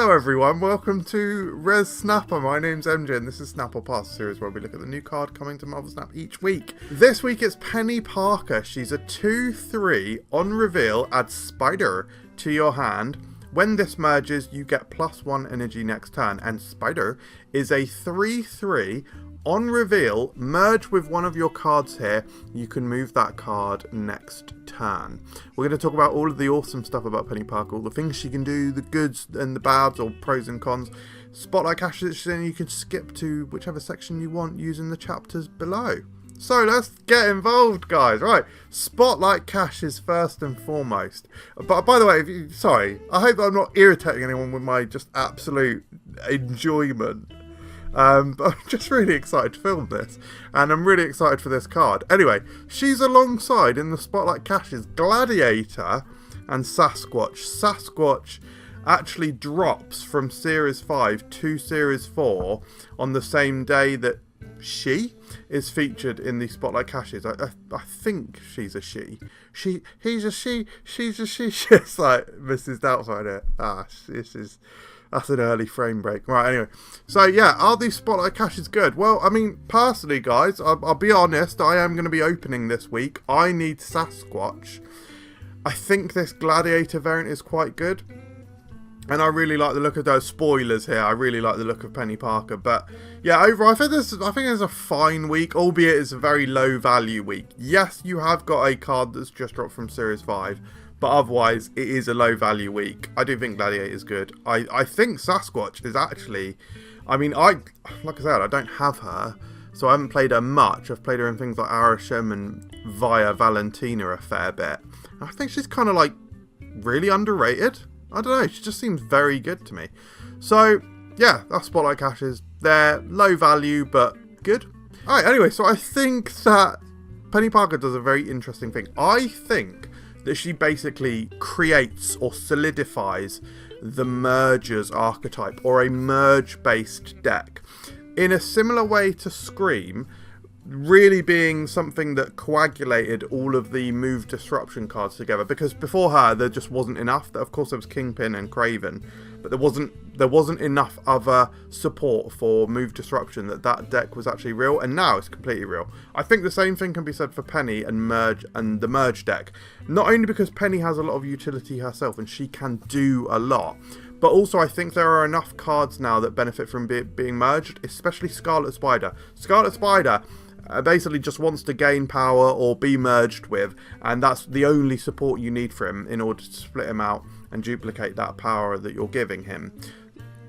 Hello everyone, welcome to Res Snapper. My name's MJ and this is Snapper Pass series where we look at the new card coming to Marvel Snap each week. This week it's Peni Parker. She's a 2/3 on reveal, add Spider to your hand. When this merges, you get +1 energy next turn, and Spider is a 3/3 on reveal. Merge with one of your cards here. You can move that card next turn. We're going to talk about all of the awesome stuff about Peni Parker, all the things she can do, the goods and the bads, or pros and cons. Spotlight caches that she's in, you can skip to whichever section you want using the chapters below. So let's get involved, guys. Right, Spotlight caches first and foremost. But by the way, sorry, I hope that I'm not irritating anyone with my just absolute enjoyment. But I'm just really excited to film this, and I'm really excited for this card. Anyway, she's alongside in the Spotlight caches Gladiator and Sasquatch. Sasquatch actually drops from Series 5 to Series 4 on the same day that she is featured in the Spotlight caches. I think she's a she. He's a she. She's a she. It's like Mrs. Doubtfire here. That's an early frame break. Right, anyway. So, yeah, are these Spotlight caches good? Well, I mean, personally, guys, I'll be honest, I am going to be opening this week. I need Sasquatch. I think this Gladiator variant is quite good. And I really like the look of those spoilers here. I really like the look of Peni Parker. But, yeah, overall, I think it's a fine week, albeit it's a very low value week. Yes, you have got a card that's just dropped from Series 5. But otherwise, it is a low value week. I do think Gladiator is good. I think Sasquatch is actually... I mean, like I said, I don't have her. So I haven't played her much. I've played her in things like Arishem and via Valentina a fair bit. I think she's kind of like really underrated. I don't know. She just seems very good to me. So, yeah, that's Spotlight caches. They're low value, but good. Alright, anyway, so I think that Peni Parker does a very interesting thing. I think that she basically creates or solidifies the mergers archetype, or a merge based deck, in a similar way to Scream, really being something that coagulated all of the move disruption cards together, because before her there just wasn't enough. Of course there was Kingpin and Craven, but there wasn't enough other support for move disruption that deck was actually real, and now it's completely real. I think the same thing can be said for Peni and the merge deck, not only because Peni has a lot of utility herself and she can do a lot, but also I think there are enough cards now that benefit from being merged, especially Scarlet Spider. Scarlet Spider basically just wants to gain power or be merged with, and that's the only support you need for him in order to split him out and duplicate that power that you're giving him.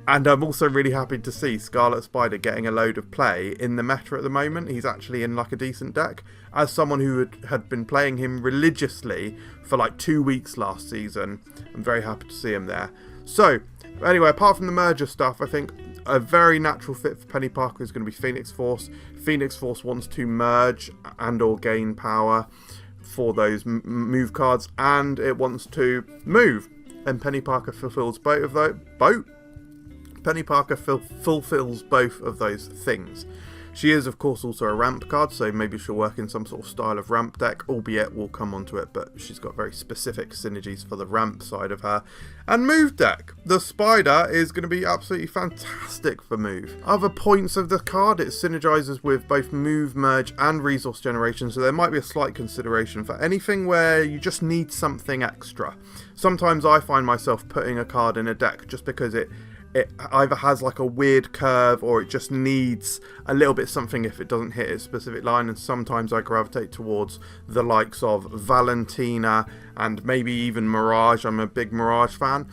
And I'm also really happy to see Scarlet Spider getting a load of play in the meta at the moment. He's actually in like a decent deck. As someone who had been playing him religiously for like 2 weeks last season, I'm very happy to see him there. So, anyway, apart from the merger stuff, I think a very natural fit for Peni Parker is going to be Phoenix Force. Phoenix Force wants to merge and or gain power for those move cards, and it wants to move. And Peni Parker fulfills both of those. Peni Parker fulfills both of those things. She is, of course, also a ramp card, so maybe she'll work in some sort of style of ramp deck, albeit we'll come onto it, but she's got very specific synergies for the ramp side of her. And move deck. The Spider is going to be absolutely fantastic for move. Other points of the card, it synergizes with both move, merge, and resource generation, so there might be a slight consideration for anything where you just need something extra. Sometimes I find myself putting a card in a deck just because it either has like a weird curve or it just needs a little bit something if it doesn't hit its specific line, and sometimes I gravitate towards the likes of Valentina and maybe even Mirage. I'm a big Mirage fan.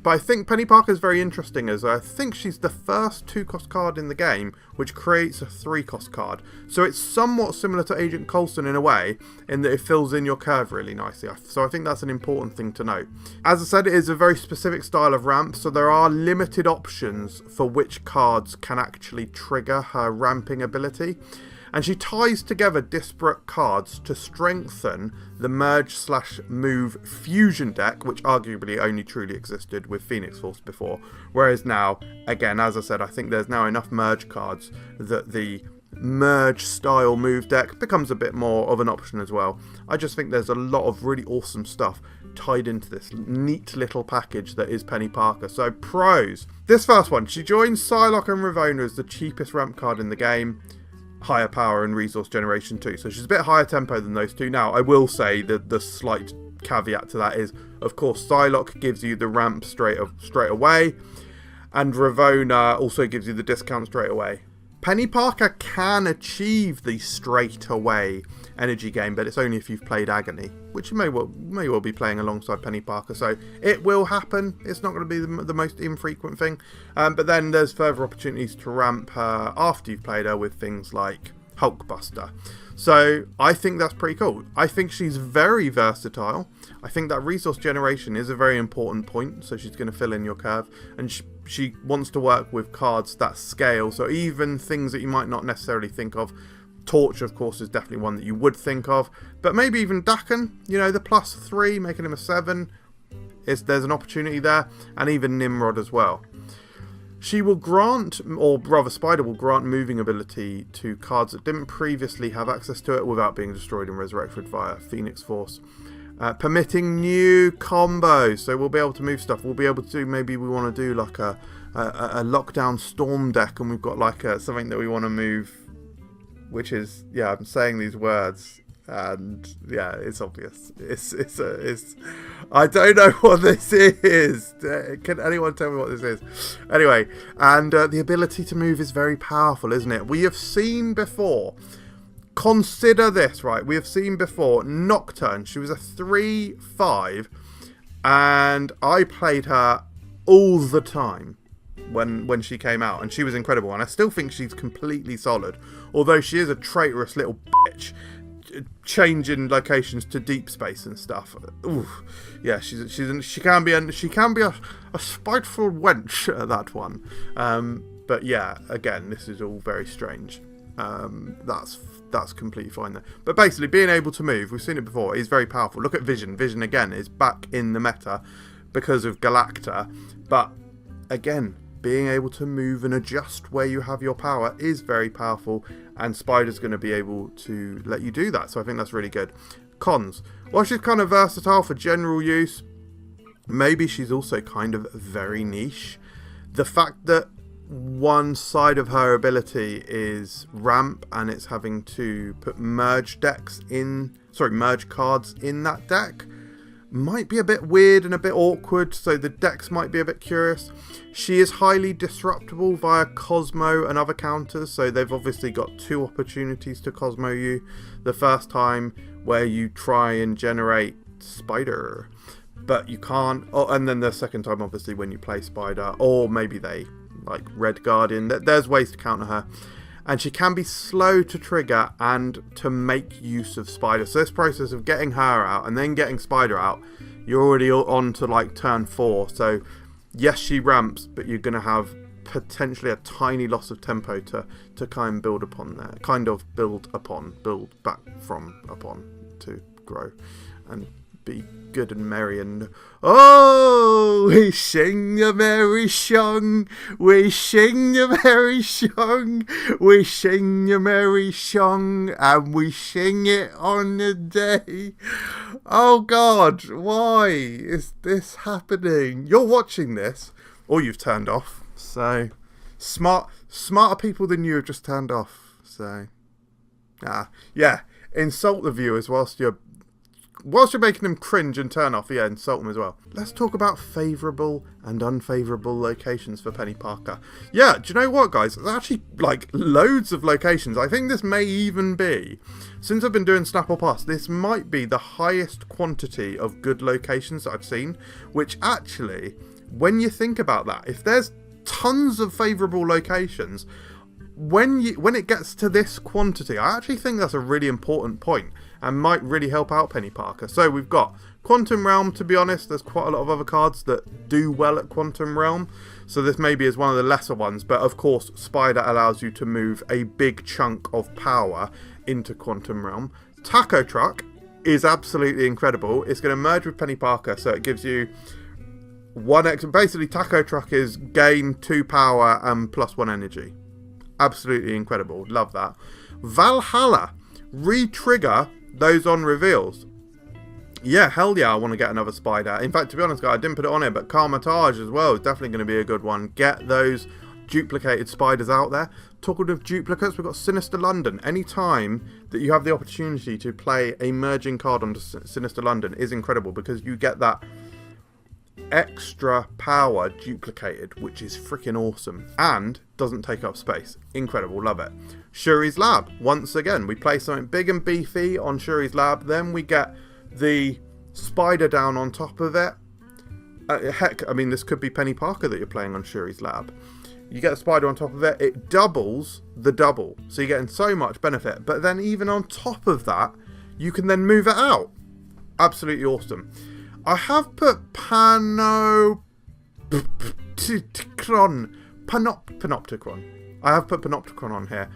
But I think Peni Parker is very interesting, as I think she's the first 2-cost card in the game which creates a 3-cost card. So it's somewhat similar to Agent Coulson in a way, in that it fills in your curve really nicely. So I think that's an important thing to note. As I said, it is a very specific style of ramp, so there are limited options for which cards can actually trigger her ramping ability. And she ties together disparate cards to strengthen the merge/move fusion deck, which arguably only truly existed with Phoenix Force before. Whereas now, again, as I said, I think there's now enough merge cards that the merge style move deck becomes a bit more of an option as well. I just think there's a lot of really awesome stuff tied into this neat little package that is Peni Parker. So pros. This first one, she joins Psylocke and Ravonna as the cheapest ramp card in the game. Higher power and resource generation too. So she's a bit higher tempo than those two. Now, I will say that the slight caveat to that is, of course, Psylocke gives you the ramp straight away, and Ravonna also gives you the discount straight away. Peni Parker can achieve the straight away energy gain, but it's only if you've played Agony, which you may well be playing alongside Peni Parker. So it will happen. It's not going to be the most infrequent thing. But then there's further opportunities to ramp her after you've played her with things like Hulkbuster. So I think that's pretty cool. I think she's very versatile. I think that resource generation is a very important point, so she's going to fill in your curve, and she wants to work with cards that scale, so even things that you might not necessarily think of. Torch, of course, is definitely one that you would think of, but maybe even Daken, you know, the +3, making him a 7, there's an opportunity there, and even Nimrod as well. She will grant, or rather Spider will grant moving ability to cards that didn't previously have access to it without being destroyed and resurrected via Phoenix Force. Permitting new combos, so we'll be able to move stuff. We'll be able to do, maybe we want to do like a lockdown storm deck, and we've got like something that we want to move, which is, yeah, I'm saying these words, and yeah, it's obvious. It's I don't know what this is. Can anyone tell me what this is? Anyway, and the ability to move is very powerful, isn't it? We have seen before. Consider this, right? We have seen before Nocturne. She was a 3/5, and I played her all the time when she came out, and she was incredible. And I still think she's completely solid, although she is a traitorous little bitch, changing locations to deep space and stuff. Ooh, yeah, she can be a spiteful wench at that one. But yeah, again, this is all very strange. That's completely fine there. But basically, being able to move, we've seen it before, is very powerful. Look at Vision. Vision, again, is back in the meta because of Galacta. But, again, being able to move and adjust where you have your power is very powerful. And Spider's going to be able to let you do that. So I think that's really good. Cons. Well, she's kind of versatile for general use. Maybe she's also kind of very niche. The fact that one side of her ability is ramp, and it's having to put merge cards in that deck, might be a bit weird and a bit awkward, so the decks might be a bit curious. She is highly disruptable via Cosmo and other counters, so they've obviously got two opportunities to Cosmo you. The first time where you try and generate Spider, but you can't, and then the second time obviously when you play Spider, or maybe they like Red Guardian. There's ways to counter her, and she can be slow to trigger and to make use of Spider. So this process of getting her out and then getting Spider out, you're already on to like turn 4. So yes, she ramps, but you're going to have potentially a tiny loss of tempo to kind of build back from upon to grow and be good and merry. And oh, we sing a merry song, we sing a merry song, we sing a merry song, and we sing it on the day. Oh God, why is this happening? You're watching this, or you've turned off. So smarter people than you have just turned off. So yeah, insult the viewers whilst you're making them cringe and turn off. Yeah, insult them as well. Let's talk about favourable and unfavourable locations for Peni Parker. Yeah, do you know what, guys? There's actually like loads of locations. I think this may even be, since I've been doing Snap or Pass, this might be the highest quantity of good locations that I've seen, which actually, when you think about that, if there's tons of favourable locations, when it gets to this quantity, I actually think that's a really important point and might really help out Peni Parker. So we've got Quantum Realm. To be honest, there's quite a lot of other cards that do well at Quantum Realm, so this maybe is one of the lesser ones, but of course Spider allows you to move a big chunk of power into Quantum Realm. Taco Truck is absolutely incredible. It's going to merge with Peni Parker, so it gives you 1x. Basically, Taco Truck is gain 2 power and +1 energy. Absolutely incredible. Love that. Valhalla. Re-trigger those on reveals. Yeah, hell yeah, I want to get another spider. In fact, to be honest, guys, I didn't put it on here, but Carmitage as well is definitely going to be a good one. Get those duplicated spiders out there. Talking of duplicates, we've got Sinister London. Any time that you have the opportunity to play a merging card onto Sinister London is incredible, because you get that extra power duplicated, which is freaking awesome, and doesn't take up space. Incredible, love it. Shuri's Lab, once again, we play something big and beefy on Shuri's Lab, then we get the spider down on top of it. Heck, I mean, this could be Peni Parker that you're playing on Shuri's Lab. You get a spider on top of it, it doubles the double, so you're getting so much benefit. But then even on top of that, you can then move it out. Absolutely awesome. I have put Panopticon. I have put Panopticon on here,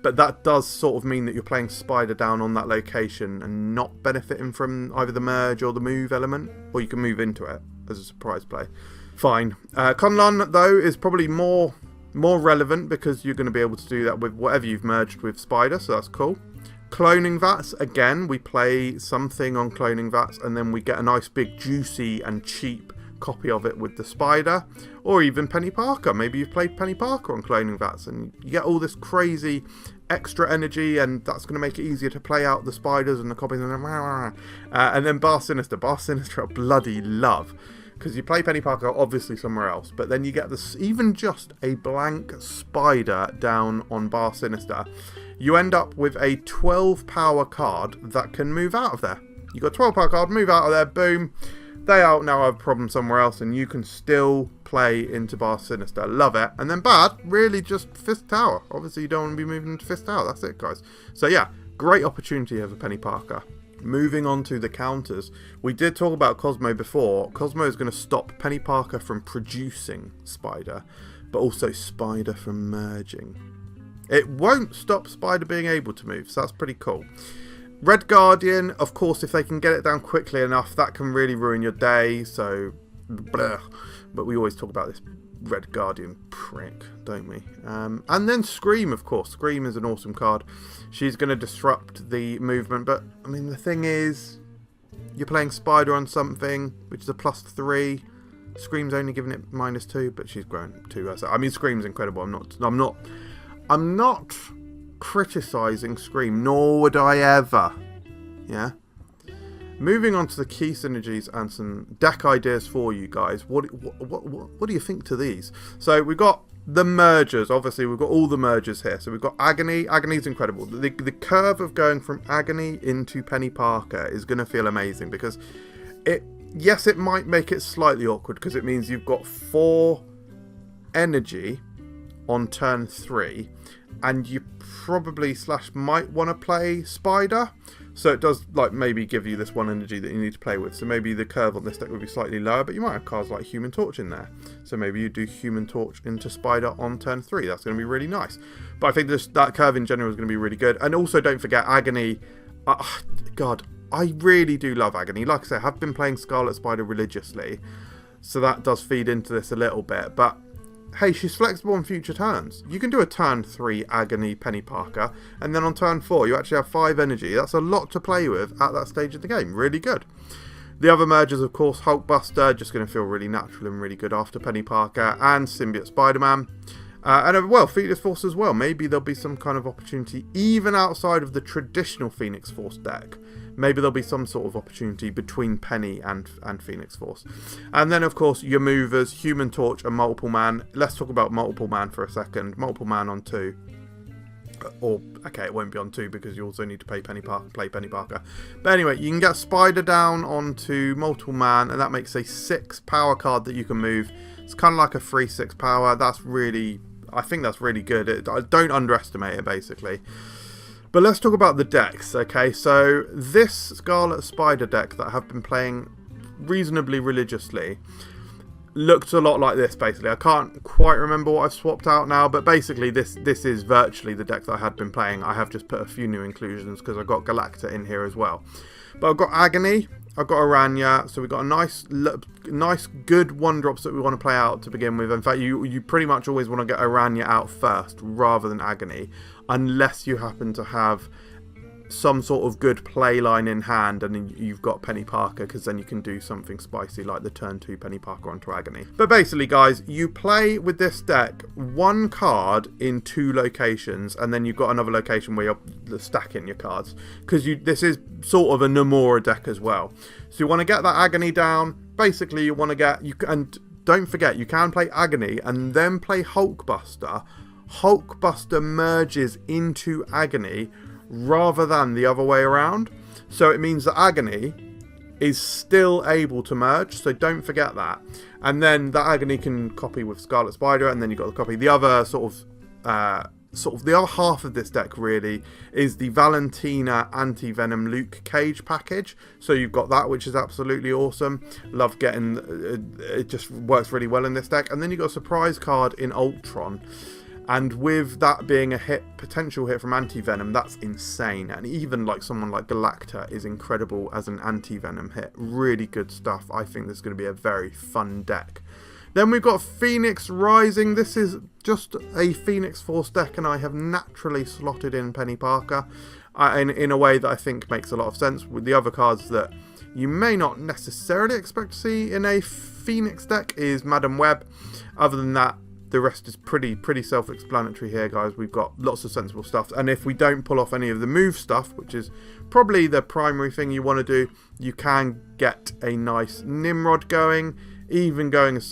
but that does sort of mean that you're playing spider down on that location and not benefiting from either the merge or the move element, or you can move into it as a surprise play. Fine. Conlon, though, is probably more relevant, because you're going to be able to do that with whatever you've merged with spider, so that's cool. Cloning Vats, again, we play something on Cloning Vats, and then we get a nice big juicy and cheap copy of it with the spider, or even Peni Parker. Maybe you've played Peni Parker on Cloning Vats, and you get all this crazy extra energy, and that's going to make it easier to play out the spiders and the copies. And then Bar Sinister. Bar Sinister I bloody love, because you play Peni Parker obviously somewhere else, but then you get this, even just a blank spider down on Bar Sinister. You end up with a 12 power card that can move out of there. You got a 12 power card, move out of there, boom. They out now have a problem somewhere else, and you can still play into Bar Sinister. Love it. And then bad, really just Fist Tower. Obviously you don't want to be moving into Fist Tower. That's it, guys. So yeah, great opportunity here for Peni Parker. Moving on to the counters. We did talk about Cosmo before. Cosmo is going to stop Peni Parker from producing spider, but also spider from merging. It won't stop spider being able to move, so that's pretty cool. Red Guardian, of course, if they can get it down quickly enough, that can really ruin your day, so bleh. But we always talk about this Red Guardian prick, don't we? And then Scream, of course. Scream is an awesome card. She's going to disrupt the movement, but I mean, the thing is, you're playing spider on something which is a +3. Scream's only giving it -2, but she's grown 2. I mean, Scream's incredible. I'm not criticizing Scream, nor would I ever. Yeah. Moving on to the key synergies and some deck ideas for you guys. What do you think to these? So we've got the mergers. Obviously, we've got all the mergers here. So we've got Agony. Agony's incredible. The curve of going from Agony into Peni Parker is going to feel amazing, because yes, it might make it slightly awkward, because it means you've got 4 energy on turn 3, and you probably / might want to play spider, so it does like maybe give you this 1 energy that you need to play with. So maybe the curve on this deck would be slightly lower, but you might have cards like Human Torch in there, so maybe you do Human Torch into spider on turn 3. That's going to be really nice. But I think that curve in general is going to be really good. And also don't forget Agony. God, I really do love Agony. Like I say, I have been playing Scarlet Spider religiously, so that does feed into this a little bit, but hey, she's flexible on future turns. You can do a turn 3 Agony Peni Parker, and then on turn 4 you actually have 5 energy. That's a lot to play with at that stage of the game. Really good. The other mergers, of course, Hulkbuster, just going to feel really natural and really good after Peni Parker, and Symbiote Spider-Man. And well, Phoenix Force as well. Maybe there'll be some kind of opportunity even outside of the traditional Phoenix Force deck. Maybe there'll be some sort of opportunity between Penny and Phoenix Force. And then, of course, your movers, Human Torch and Multiple Man. Let's talk about Multiple Man for a second. Multiple Man on 2. Or, okay, it won't be on 2 because you also need to play Peni Parker. But anyway, you can get Spider down onto Multiple Man, and that makes a 6 power card that you can move. It's kind of like a free 6 power. I think that's really good. Don't underestimate it, basically. But let's talk about the decks, okay? So this Scarlet Spider deck that I have been playing reasonably religiously looked a lot like this, basically. I can't quite remember what I've swapped out now, but basically this is virtually the deck that I had been playing. I have just put a few new inclusions because I've got Galacta in here as well. But I've got Agony, I've got Aranya, so we've got a nice good 1-drops that we want to play out to begin with. In fact, you pretty much always want to get Aranya out first rather than Agony, unless you happen to have some sort of good play line in hand, and then you've got Peni Parker, because then you can do something spicy like the turn 2 Peni Parker onto Agony. But basically, guys, you play with this deck 1 card in 2 locations, and then you've got another location where you're stacking your cards, because this is sort of a Nomura deck as well. So you want to get that Agony down. Basically, you want to get and don't forget, you can play Agony and then play Hulkbuster. Hulkbuster merges into Agony rather than the other way around. So it means that Agony is still able to merge, so don't forget that. And then that Agony can copy with Scarlet Spider, and then you've got the copy. The other sort of the other half of this deck really is the Valentina Anti-Venom Luke Cage package. So you've got that, which is absolutely awesome. Love getting it, just works really well in this deck. And then you've got a surprise card in Ultron. And with that being a potential hit from Anti-Venom, that's insane. And even like someone like Galacta is incredible as an Anti-Venom hit. Really good stuff. I think this is going to be a very fun deck. Then we've got Phoenix Rising. This is just a Phoenix Force deck, and I have naturally slotted in Peni Parker in a way that I think makes a lot of sense with the other cards that you may not necessarily expect to see in a Phoenix deck is Madam Web. Other than that, the rest is pretty self-explanatory here, guys. We've got lots of sensible stuff, and if we don't pull off any of the move stuff, which is probably the primary thing you want to do, you can get a nice Nimrod going, even going as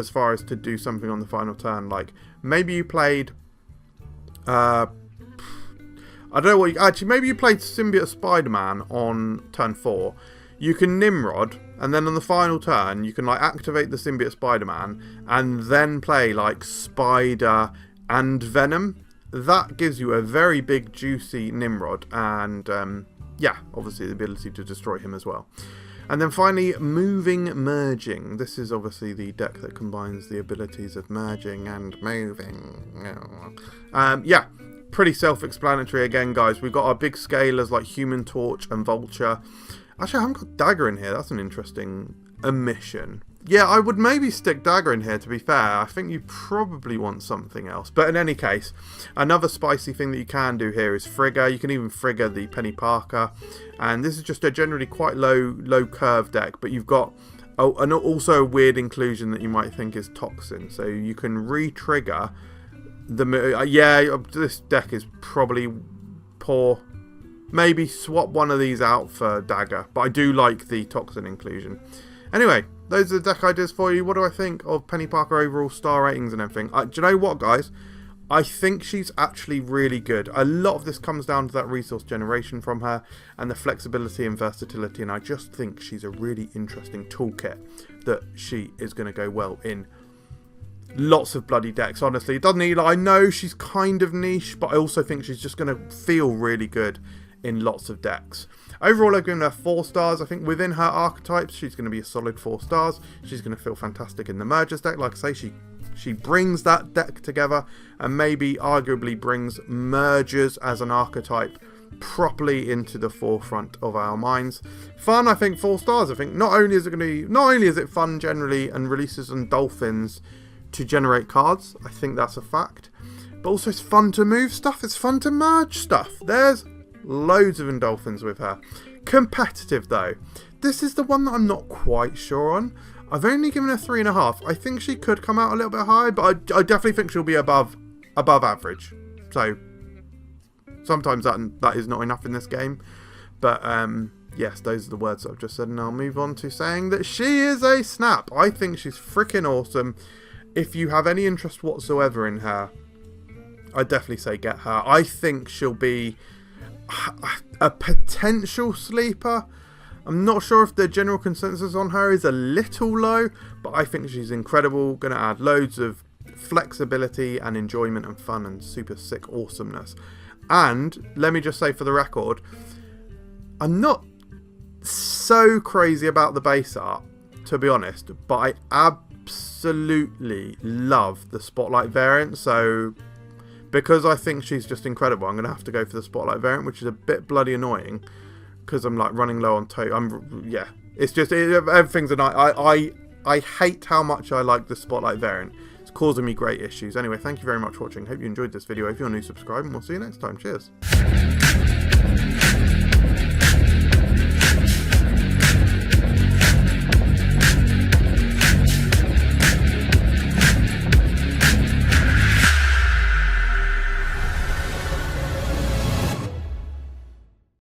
far as to do something on the final turn. Like maybe you played I don't know what actually maybe you played Symbiote Spider-Man on turn 4. You can Nimrod, and then on the final turn you can like activate the Symbiote Spider-Man and then play like Spider and Venom. That gives you a very big juicy Nimrod, and yeah, obviously the ability to destroy him as well. And then finally, Moving Merging. This is obviously the deck that combines the abilities of merging and moving. Yeah, pretty self-explanatory again, guys. We've got our big scalers like Human Torch and Vulture. Actually, I haven't got Dagger in here. That's an interesting omission. Yeah, I would maybe stick Dagger in here, to be fair. I think you probably want something else. But in any case, another spicy thing that you can do here is Frigger. You can even Frigger the Peni Parker. And this is just a generally quite low curve deck. But you've got and also a weird inclusion that you might think is Toxin. So you can re-trigger the... yeah, this deck is probably poor. Maybe swap one of these out for Dagger. But I do like the Toxin inclusion. Anyway, those are the deck ideas for you. What do I think of Peni Parker overall star ratings and everything? Do you know what, guys? I think she's actually really good. A lot of this comes down to that resource generation from her and the flexibility and versatility, and I just think she's a really interesting toolkit that she is going to go well in lots of bloody decks, honestly. It doesn't need, I know she's kind of niche, but I also think she's just going to feel really good in lots of decks. Overall, I've given her 4 stars. I think within her archetypes, she's going to be a solid 4 stars. She's going to feel fantastic in the Mergers deck. Like I say, she brings that deck together and maybe arguably brings Mergers as an archetype properly into the forefront of our minds. Fun, I think 4 stars. I think not only is it fun generally and releases on dolphins to generate cards, I think that's a fact, but also it's fun to move stuff. It's fun to merge stuff. There's loads of Endolphins with her. Competitive though, this is the one that I'm not quite sure on. I've only given her 3.5. I think she could come out a little bit high, but I definitely think she'll be above average. So sometimes that is not enough in this game. But yes, those are the words that I've just said, and I'll move on to saying that she is a snap. I think she's freaking awesome. If you have any interest whatsoever in her, I'd definitely say get her. I think she'll be a potential sleeper. I'm not sure if the general consensus on her is a little low, but I think she's incredible. Going to add loads of flexibility and enjoyment and fun and super sick awesomeness. And let me just say for the record, I'm not so crazy about the base art, to be honest, but I absolutely love the Spotlight variant. So because I think she's just incredible, I'm going to have to go for the Spotlight variant, which is a bit bloody annoying because I'm like running low on yeah, it's just everything's a night. I hate how much I like the Spotlight variant. It's causing me great issues. Anyway, thank you very much for watching. Hope you enjoyed this video. If you're new, subscribe, and we'll see you next time. Cheers.